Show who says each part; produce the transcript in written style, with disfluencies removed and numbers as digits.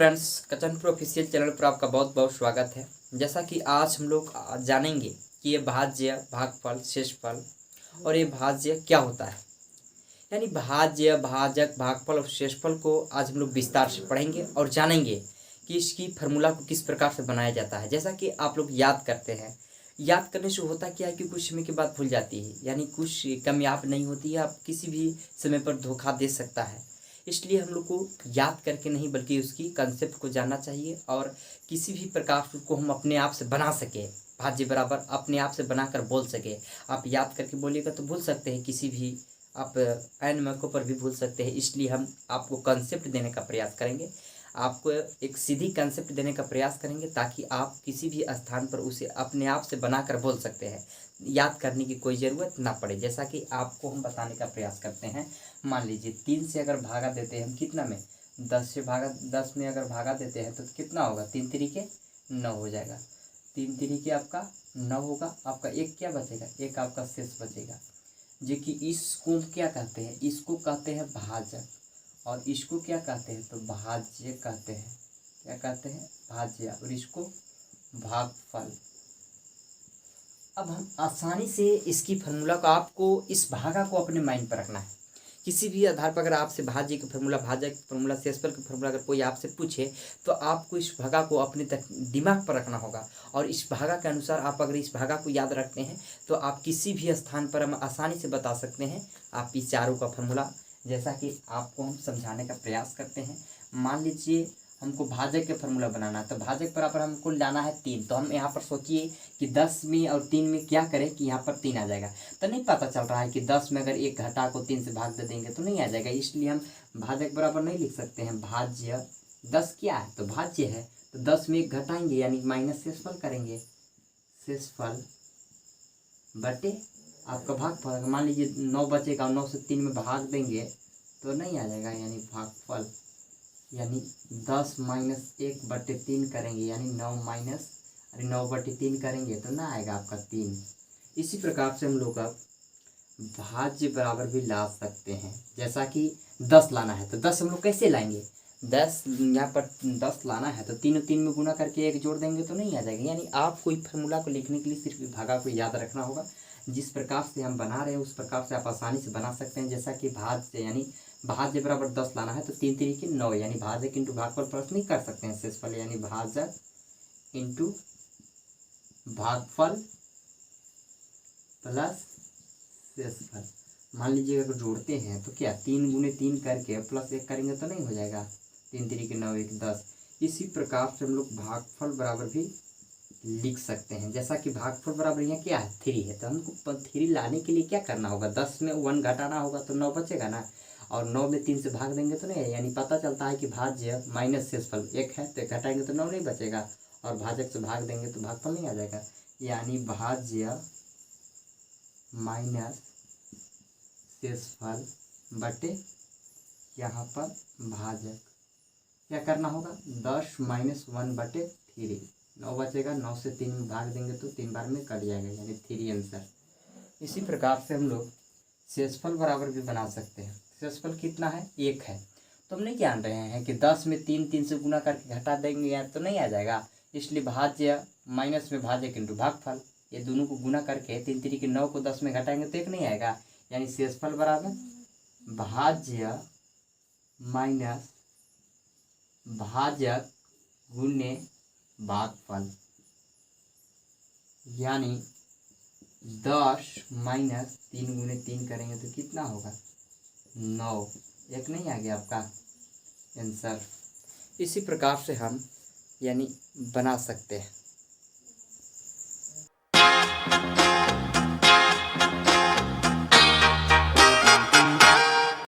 Speaker 1: Friends, कचनपुर official channel पर आपका बहुत बहुत स्वागत है। जैसा कि आज हम लोग जानेंगे कि ये भाज्य, भागफल, शेषफल और ये भाज्य क्या होता है। यानी भाज्य, भाजक, भागफल और शेषफल को आज हम लोग विस्तार से पढ़ेंगे और जानेंगे कि इसकी फार्मूला को किस प्रकार से बनाया जाता है। जैसा कि आप लोग याद करते हैं, याद करने से होता क्या है कि कुछ समय के बाद भूल जाती है, यानी कुछ कामयाब नहीं होती है, आप किसी भी समय पर धोखा दे सकता है। इसलिए हम लोग को याद करके नहीं बल्कि उसकी कंसेप्ट को जानना चाहिए और किसी भी प्रकार को हम अपने आप से बना सके, भाज्य बराबर अपने आप से बनाकर बोल सके। आप याद करके बोलिएगा तो भूल सकते हैं, किसी भी आप ऐन मौक़ों पर भी भूल सकते हैं। इसलिए हम आपको कंसेप्ट देने का प्रयास करेंगे, आपको एक सीधी कंसेप्ट देने का प्रयास करेंगे ताकि आप किसी भी स्थान पर उसे अपने आप से बनाकर बोल सकते हैं, याद करने की कोई ज़रूरत ना पड़े। जैसा कि आपको हम बताने का प्रयास करते हैं, मान लीजिए 3 से अगर भागा देते हैं हम कितना में, 10 में अगर भागा देते हैं तो कितना होगा, 3 तिरिके 9 हो जाएगा। 3 तिरिके आपका 9 होगा, आपका एक क्या बचेगा, एक आपका शेष बचेगा। जो कि इसको क्या कहते हैं, इसको कहते हैं भाजक और इसको क्या कहते हैं तो भाज्य कहते हैं। क्या कहते हैं, भाज्य, और इसको भागफल। अब हम आसानी से इसकी फार्मूला को, आपको इस भागा को अपने माइंड पर रखना है। किसी भी आधार पर अगर आपसे भाज्य की फार्मूला, भाजक की फार्मूला, शेषफल की फार्मूला अगर कोई आपसे पूछे तो आपको इस भागा को अपने दिमाग पर रखना होगा और इस भागा के अनुसार आप अगर इस भागा को याद रखते हैं तो आप किसी भी स्थान पर हम आसानी से बता सकते हैं आप इस चारों का फार्मूला। जैसा कि आपको हम समझाने का प्रयास करते हैं, मान लीजिए हमको भाजक के फार्मूला बनाना है तो भाजक बराबर हमको लाना है 3। तो हम यहाँ पर सोचिए कि 10 में और 3 में क्या करें कि यहाँ पर 3 आ जाएगा। तो नहीं पता चल रहा है कि 10 में अगर एक घटा को 3 से भाग दे देंगे तो नहीं आ जाएगा, इसलिए हम भाजक बराबर नहीं लिख सकते हैं। भाज्य 10 क्या है तो भाज्य है, तो 10 में एक घटाएंगे यानी माइनस शेषफल करेंगे, शेषफल बटे आपका भागफल। मान लीजिए 9 बचेगा और 9 से 3 में भाग देंगे तो नहीं आ जाएगा, यानी भागफल, यानी 10 माइनस 1/3 करेंगे यानी 9 बटे 3 करेंगे तो ना आएगा आपका 3। इसी प्रकार से हम लोग अब भाज्य बराबर भी ला सकते हैं। जैसा कि 10 लाना है तो 10 हम लोग कैसे लाएंगे, 10 यहाँ पर 10 लाना है तो 3 और 3 में गुना करके 1 जोड़ देंगे तो नहीं आ जाएगा। यानी आप कोई फार्मूला को लिखने के लिए सिर्फ भागा को याद रखना होगा। जिस प्रकार से हम बना रहे हैं उस प्रकार से आप आसानी से बना सकते हैं। जैसा कि भाज्य यानी भाज्य बराबर 10 लाना है तो 3 तिरिके 9 यानी भाजक इंटू भागफल प्लस नहीं कर सकते हैं शेषफल, यानी भाजक इंटू भागफल प्लस शेषफल। मान लीजिए अगर जोड़ते हैं तो क्या 3 गुने 3 करके प्लस 1 करेंगे तो नहीं हो जाएगा, 3 तिरिके 9 1 10। इसी प्रकार से हम लोग भागफल बराबर भी लिख सकते हैं। जैसा कि भागफल बराबर यहाँ क्या है 3 है, तो हमको 3 लाने के लिए क्या करना होगा, 10 में 1 घटाना होगा तो 9 बचेगा ना, और 9 में 3 से भाग देंगे तो नहीं है। यानी पता चलता है कि भाज्य माइनस शेषफल 1 है तो 1 घटाएंगे तो 9 नहीं बचेगा, और भाजक से भाग देंगे तो भागफल नहीं आ जाएगा। यानी भाज्य माइनस शेषफल बटे यहाँ पर भाजक। क्या करना होगा, 10 माइनस 1/3, 9 बचेगा, 9 से 3 में भाग देंगे तो 3 बार में कट जाएगा यानी 3 आंसर। इसी प्रकार से हम लोग शेषफल बराबर भी बना सकते हैं। शेषफल कितना है, 1 है, तो हम नहीं जान रहे हैं कि 10 में 3 से गुना करके घटा देंगे या तो नहीं आ जाएगा, इसलिए भाज्य माइनस में भाजक इंटू भागफल, ये दोनों को गुना करके 3 तिरिके 9 को 10 में घटाएंगे तो 1 नहीं आएगा। यानी शेषफल बराबर भाज्य माइनस भाजक गुने भागफल, यानी 10 माइनस 3 गुने 3 करेंगे तो कितना होगा 9, 1 नहीं आ गया आपका आंसर। इसी प्रकार से हम यानी बना सकते हैं।